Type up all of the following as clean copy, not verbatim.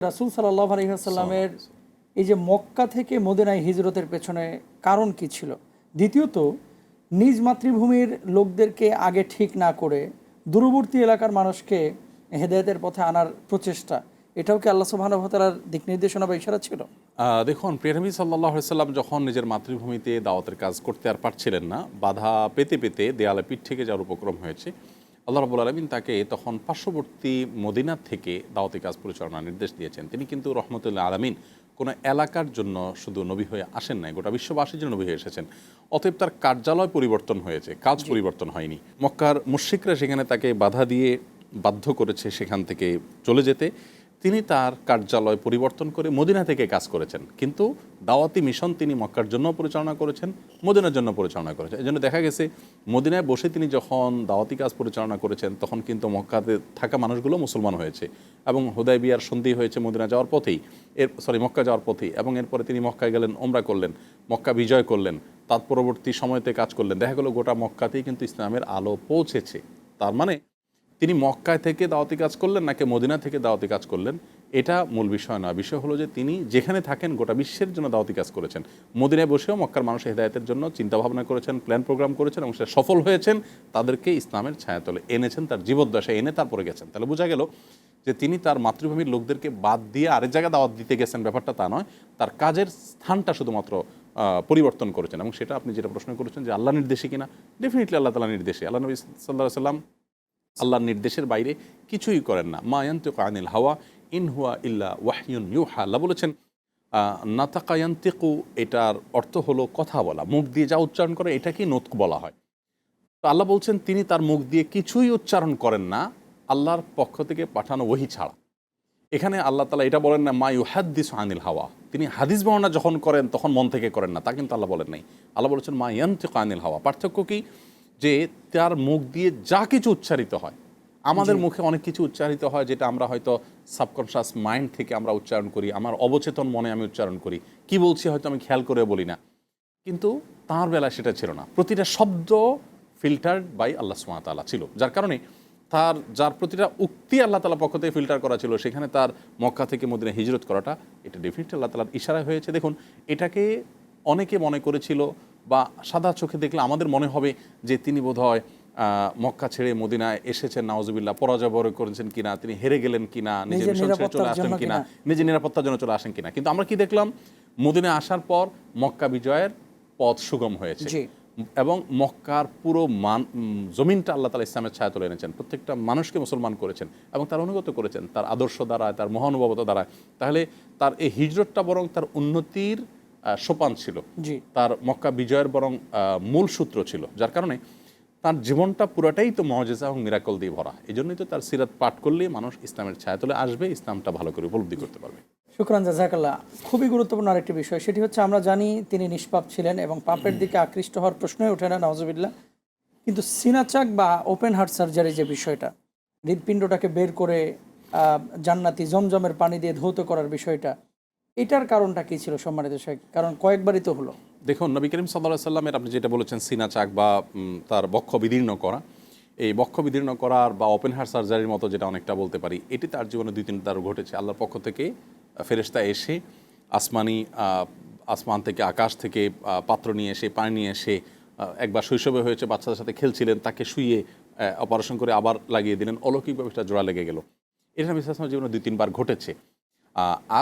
রাসূল সাল্লাল্লাহু আলাইহি ওয়াসাল্লামের এই যে মক্কা থেকে মদিনায় হিজরতের পেছনে কারণ কি ছিল? দ্বিতীয়ত, নিজ মাতৃভূমির লোকদেরকে আগে ঠিক না করে দূরবর্তী এলাকার মানুষকে হেদায়েতের পথে আনার প্রচেষ্টা, এটাও কি আল্লাহ সুবহানাহু ওয়া তাআলার দিক নির্দেশনা বা ইশারা ছিল? দেখুন, প্রিয় নবী সাল্লাল্লাহু আলাইহি সাল্লাম যখন নিজের মাতৃভূমিতে দাওয়াতের কাজ করতে আর পারছিলেন না, বাধা পেতে পেতে দেয়ালে পিঠ থেকে যাওয়ার উপক্রম হয়েছে, আল্লাহ রাব্বুল আলামিন তাকে তখন পার্শ্ববর্তী মদিনা থেকে দাওয়াতি কাজ পরিচালনার নির্দেশ দিয়েছেন। তিনি কিন্তু রহমতুল্লাহ আলামিন কোনো এলাকার জন্য শুধু নবী হয়ে আসেন নাই, গোটা বিশ্ববাসীর জন্য নবী হয়ে এসেছেন। অতএব তার কার্যালয় পরিবর্তন হয়েছে, কাজ পরিবর্তন হয়নি। মক্কার মুশরিকরা সেখানে তাকে বাধা দিয়ে বাধ্য করেছে সেখান থেকে চলে যেতে। তিনি তার কার্যালয় পরিবর্তন করে মদিনা থেকে কাজ করেছেন, কিন্তু দাওয়াতি মিশন তিনি মক্কার জন্য পরিচালনা করেছেন, মদিনার জন্য পরিচালনা করেছেন। এই জন্য দেখা গেছে মদিনায় বসে তিনি যখন দাওয়াতি কাজ পরিচালনা করেছেন, তখন কিন্তু মক্কাতে থাকা মানুষগুলো মুসলমান হয়েছে এবং হুদায়বিয়ার সন্ধি হয়েছে মদিনা যাওয়ার পথেই, মক্কা যাওয়ার পথেই। এবং এরপরে তিনি মক্কায় গেলেন, ওমরা করলেন, মক্কা বিজয় করলেন, তার পরবর্তী সময়তে কাজ করলেন। দেখা গেল গোটা মক্কাতেই কিন্তু ইসলামের আলো পৌঁছেছে। তার মানে তিনি মক্কায় থেকে দাওয়াতি কাজ করলেন নাকি মদিনা থেকে দাওয়াতি কাজ করলেন, এটা মূল বিষয় না। বিষয় হলো যে তিনি যেখানে থাকেন গোটা বিশ্বের জন্য দাওয়াতি কাজ করেছেন। মদিনায় বসেও মক্কার মানুষের হেদায়েতের জন্য চিন্তাভাবনা করেছেন, প্ল্যান প্রোগ্রাম করেছেন এবং সে সফল হয়েছেন। তাদেরকে ইসলামের ছায়াতলে এনেছেন, তার জীবদ্দশায় এনে তারপরে গেছেন। তাহলে বোঝা গেল যে তিনি তার মাতৃভূমির লোকদেরকে বাদ দিয়ে আরেক জায়গায় দাওয়াত দিতে গেছেন, ব্যাপারটা তা নয়। তার কাজের স্থানটা শুধুমাত্র পরিবর্তন করেছেন। এবং সেটা আপনি যেটা প্রশ্ন করেছেন যে আল্লাহ নির্দেশে কিনা, ডেফিনেটলি আল্লাহ তাআলা নির্দেশে। আল্লাহ নবী সাল্লাল্লাহু আলাইহি সাল্লাম আল্লাহর নির্দেশের বাইরে কিছুই করেন না। মা ইয়ানতিকু আনিল হাওয়া ইন হুয়া ইল্লা ওয়াহয়ুন ইউহা। আল্লাহ বলেছেন নাতাকা ইয়ানতিকু, এটার অর্থ হলো কথা বলা, মুখ দিয়ে যা উচ্চারণ করে এটাকেই নতক বলা হয়। তো আল্লাহ বলছেন তিনি তার মুখ দিয়ে কিছুই উচ্চারণ করেন না আল্লাহর পক্ষ থেকে পাঠানো ওহী ছাড়া। এখানে আল্লাহ তাআলা এটা বলেন না মা ইউহাদ্দিসু আনিল হাওয়া, তিনি হাদিস বর্ণনা যখন করেন তখন মন থেকে করেন না, তা কিন্তু আল্লাহ বলেন নাই। আল্লাহ বলেছেন মা ইয়ানতিকু আনিল হাওয়া। পার্থক্য কি? যে তার মুখ দিয়ে যা কিছু উচ্চারিত হয়, আমাদের মুখে অনেক কিছু উচ্চারিত হয় যেটা আমরা হয়তো সাবকনশাস মাইন্ড থেকে আমরা উচ্চারণ করি, আমার অবচেতন মনে আমি উচ্চারণ করি, কি বলছি হয়তো আমি খেয়াল করে বলি না। কিন্তু তাঁর বেলায় সেটা ছিল না। প্রতিটা শব্দ ফিল্টার্ড বাই আল্লাহ সুবহানাহু ওয়া তাআলা ছিল, যার কারণে যার প্রতিটা উক্তি আল্লাহ তাআলা পক্ষ থেকে ফিল্টার করা ছিল, সেখানে তার মক্কা থেকে মদিনা হিজরত করাটা এটা ডেফিনেটলি আল্লাহ তাআলার ইশারায় হয়েছে। দেখুন, এটাকে অনেকে মনে করেছিল বা সাদা চোখে দেখলে আমাদের মনে হবে যে তিনি বোধহয় মক্কা ছেড়ে মদিনায় এসেছেন, নাউজুবিল্লাহ, পরাজয় বরণ করেছেন কিনা, তিনি হেরে গেলেন কিনা, নিজের মিশন ছেড়ে চলে আসেন কিনা, নিজের নিরাপত্তার জন্য চলে আসেন কিনা। কিন্তু আমরা কি দেখলাম? মদিনায় আসার পর মক্কা বিজয়ের পথ সুগম হয়েছে এবং মক্কার পুরো জমিনটা আল্লাহ তাআলা ইসলামের ছায়া তুলে এনেছেন, প্রত্যেকটা মানুষকে মুসলমান করেছেন এবং তার অনুগত করেছেন তার আদর্শ দ্বারায়, তার মহানুভবতা দ্বারায়। তাহলে তার এই হিজরতটা বরং তার উন্নতির সোপান ছিল, তার মক্কা বিজয়ের বরং মূল সূত্র ছিল, যার কারণে তার জীবনটা পুরোটাই তো মুআজিজা এবং মিরাকল দিয়ে ভরা। এই জন্যই তো তার সিরাত পাঠ করলেই মানুষ ইসলামের ছায়াতলে আসবে, ইসলামটা ভালো করে উপলব্ধি করতে পারবে। শুকরান, জাযাকাল্লাহ। খুবই গুরুত্বপূর্ণ আরেকটি বিষয়, সেটি হচ্ছে আমরা জানি তিনি নিষ্পাপ ছিলেন এবং পাপের দিকে আকৃষ্ট হওয়ার প্রশ্নই ওঠে না, নাউজুবিল্লাহ। কিন্তু সিনাচাক বা ওপেন হার্ট সার্জারি যে বিষয়টা, হৃদপিণ্ডটাকে বের করে জান্নাতি জমজমের পানি দিয়ে ধৌত করার বিষয়টা, এটার কারণটা কী ছিল সম্মানিত শেখ? কারণ কয়েকবারই তো হলো। দেখুন, নবী করিম সাল্লাল্লাহু আলাইহি সাল্লামের আপনি যেটা বলেছেন সিনাচাক বা তার বক্ষ বিদীর্ণ করা, এই বক্ষ বিদীর্ণ করার বা ওপেন হার্ট সার্জারির মতো যেটা অনেকটা বলতে পারি, এটি তার জীবনে 2-3বার ঘটেছে। আল্লাহর পক্ষ থেকে ফেরেশতা এসে আসমান থেকে, আকাশ থেকে পাত্র নিয়ে এসে, পানি নিয়ে এসে, একবার শৈশবে হয়েছে বাচ্চাদের সাথে খেলছিলেন, তাকে শুইয়ে অপারেশন করে আবার লাগিয়ে দিলেন, অলৌকিকভাবে একটা জোড়া লেগে গেল। এটা নবী সাল্লাল্লাহু আলাইহি ওয়াসাল্লামের জীবনে 2-3বার ঘটেছে।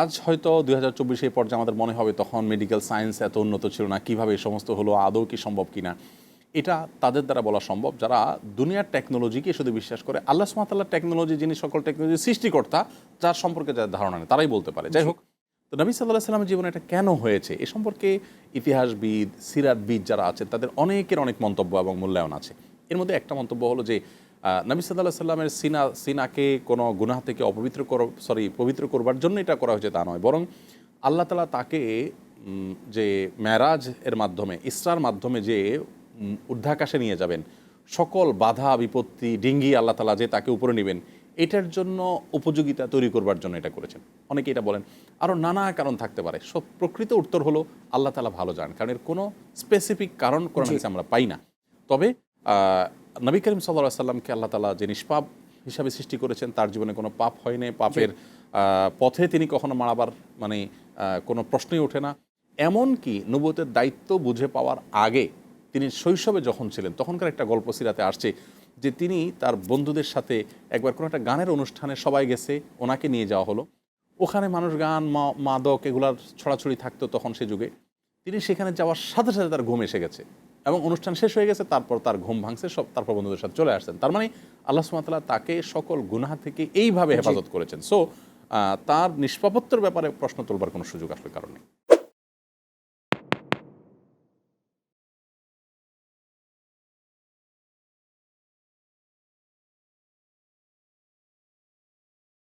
আজ হয়তো 2024 পর্যায়ে আমাদের মনে হবে তখন মেডিকেল সায়েন্স এত উন্নত ছিল না, কিভাবে এই সমস্ত হলো, আদৌ কি সম্ভব কিনা। এটা তাদের দ্বারা বলা সম্ভব যারা দুনিয়ার টেকনোলজিকে শুধু বিশ্বাস করে। আল্লাহ সুবহানাহু ওয়া তাআলার টেকনোলজি, যিনি সকল টেকনোলজির সৃষ্টিকর্তা, যার সম্পর্কে যার ধারণা নেই, তারাই বলতে পারে। যাই হোক, তো নবী সাল্লাল্লাহু আলাইহি ওয়াসাল্লামের জীবনে এটা কেন হয়েছে এ সম্পর্কে ইতিহাসবিদ, সিরাতবিদ যারা আছেন তাদের অনেকের অনেক মন্তব্য এবং মূল্যায়ন আছে। এর মধ্যে একটা মন্তব্য হলো যে নবী সাল্লাল্লাহু আলাইহি ওয়াসাল্লামের সিনাকে কোনো গুনাহ থেকে পবিত্র করবার জন্য এটা করা হয়েছে তা নয়, বরং আল্লাহ তাআলা তাকে যে মেরাজ এর মাধ্যমে, ইসরার মাধ্যমে যে ঊর্ধ্বাকাশে নিয়ে যাবেন, সকল বাধা বিপত্তি ডিঙ্গি আল্লাহ তাআলা যে তাকে উপরে নেবেন, এটার জন্য উপযোগিতা তৈরি করবার জন্য এটা করেছেন। অনেকে এটা বলেন, আরও নানা কারণ থাকতে পারে। সব প্রকৃত উত্তর হলো আল্লাহ তাআলা ভালো জানেন, কারণ এর কোনো স্পেসিফিক কারণ কোরআন হাদিসে আমরা পাই না। তবে নবী করিম সাল্লাল্লাহু আলাইহি ওয়াসাল্লামকে আল্লাহ তাআলা যে নিষ্পাপ হিসাবে সৃষ্টি করেছেন, তার জীবনে কোনো পাপ হয়নি, পাপের পথে তিনি কখনো মারাবার মানে কোনো প্রশ্নই ওঠে না। এমনকি নবুয়তের দায়িত্ব বুঝে পাওয়ার আগে তিনি শৈশবে যখন ছিলেন তখনকার একটা গল্প সিরাতে আসছে যে তিনি তার বন্ধুদের সাথে একবার কোনো একটা গানের অনুষ্ঠানে সবাই গেছে, ওনাকে নিয়ে যাওয়া হলো। ওখানে মানুষ গান মাদক এগুলার ছড়াছড়ি থাকতো তখন সে যুগে। তিনি সেখানে যাওয়ার সাথে সাথে তার ঘুম এসে গেছে এবং অনুষ্ঠান শেষ হয়ে গেছে, তারপর তার ঘুম ভাঙছে, সব তারপর বন্ধুদের সাথে চলে আসছেন। তার মানে আল্লাহ সুবহানাহু ওয়া তাআলা তাকে সকল গুনাহ থেকে এইভাবে হেফাজত করেছেন। সো তার নিষ্পাপত্বের ব্যাপারে প্রশ্ন তোলবার কোনো সুযোগ আসলে কারণ নেই।